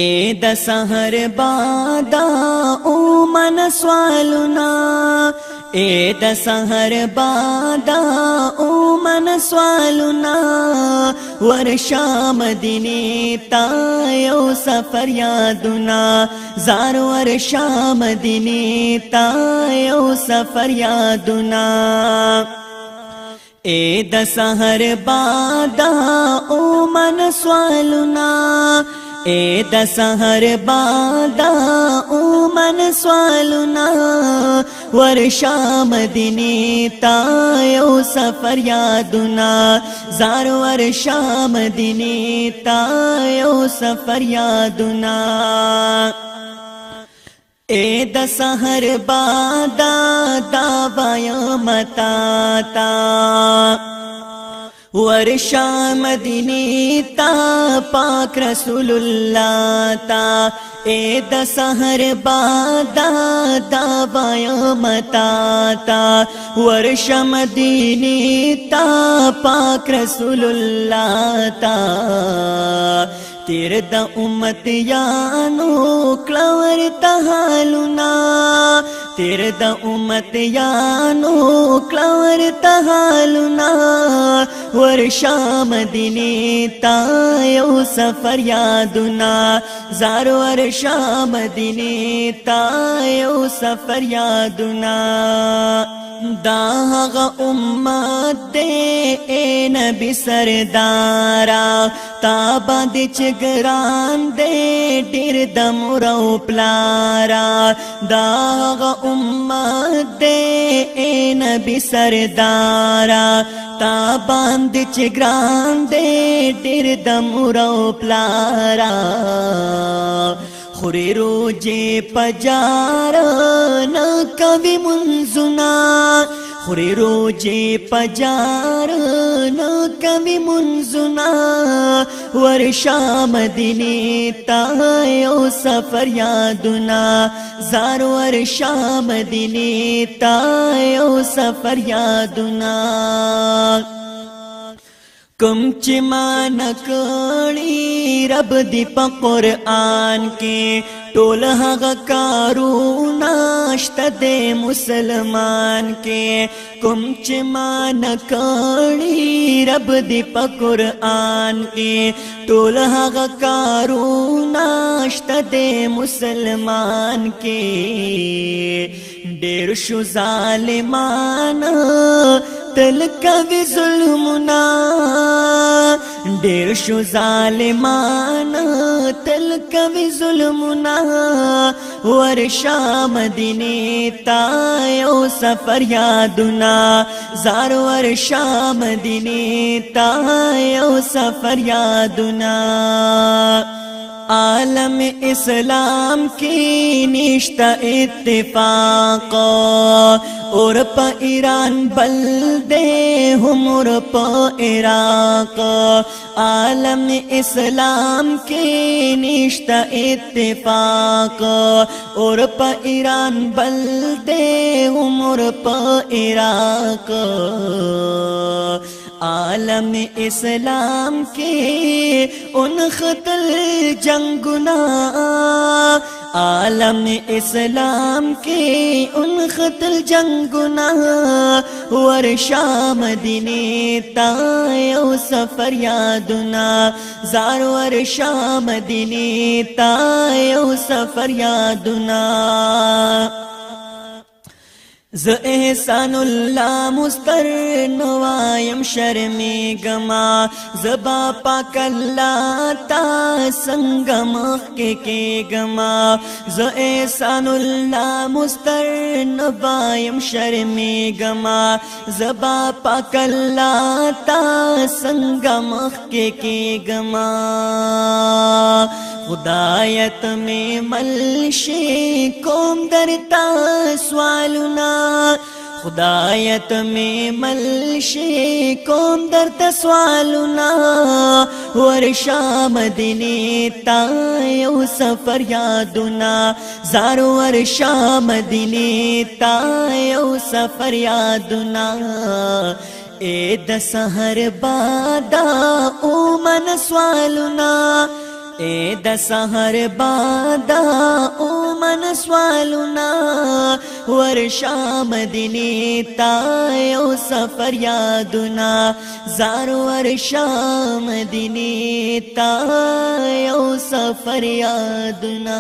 اے د سحر بادا او من سوالنا اے د سحر بادا او من سوالنا ورشا مدینه تا یو سفر یادنا زار ورشا مدینه تا یو سفر یادنا اے د سحر بادا او من سوالنا اے د سحر بادا او من سوالنا ورشا مدینه تا یو سفر یادنا زار ورشا مدینه تا یو سفر یادنا اے د سحر بادا دا وایا متا تا ورشا مدینه تا پاک رسول اللہ تا اے د سحر بادا دا وایا متا تا ورشا مدینه تا پاک رسول اللہ تا تیر دا امت یانو کلور تحالنا تیر دا امت یانو کلور تحالنا ورشا مدینه تا یو سفر یادنا زار ورشا مدینه تا یو سفر یادنا دا غا امت دے اے نبی سردارا تا باندې چګران دے ډیر د مورو پلارا دا غا امت دے اے نبی سردارا تا باندې چګران دے ډیر د مورو پلارا خوری روجے پجار نا کبھی منزنا خوری روجے پجار نا کبھی منزنا ورشا مدینه تا یو سفر یادنا زار ورشا مدینه تا یو سفر یادنا کم چی مان کړي رب دی په قرآن کې ټول هغه کارونه شته د مسلمان کې کم چی مان کړي رب دی په قرآن کې ټول هغه کارونه شته د مسلمان کې ډېر شو ظالمان تل کوي ظلمنا ډېر شو ظالمان تل کوي ظلمنا ورشا مدینه تا یو سفر یادنا زار ورشا مدینه تا یو سفر یادنا عالم اسلام کی نشتا اتفاق اور پا ایران بل دے ہم اور پا عراق عالم اسلام کی نشتا اتفاق اور پا ایران بل دے ہم اور پا عراق عالم اسلام کے ان خطل جنگنا عالم اسلام کے ان خطل جنگنا ورشا مدینه تا یو سفر یادنا زار ورشا مدینه تا یو سفر یادنا ز احسان اللہ مستر نوایم شرمی گما زبا پاک اللہ تا سنگم کے گما ز احسان اللہ مستر نوایم شرمی گما زبا پاک اللہ تا سنگم کے گما خدایت میں ملشے قوم درتا سوالنا خدایت میں ملشے قوم درتا سوالنا ورشا مدینه تا یو سفر یادنا زار ورشا مدینه تا یو سفر یادنا اے د سحر بادا او من سوالنا اے د سحر بادا او من سوالنا ورشا مدینی تا یو سفر یادنا زار ورشا مدینی تا یو سفر یادنا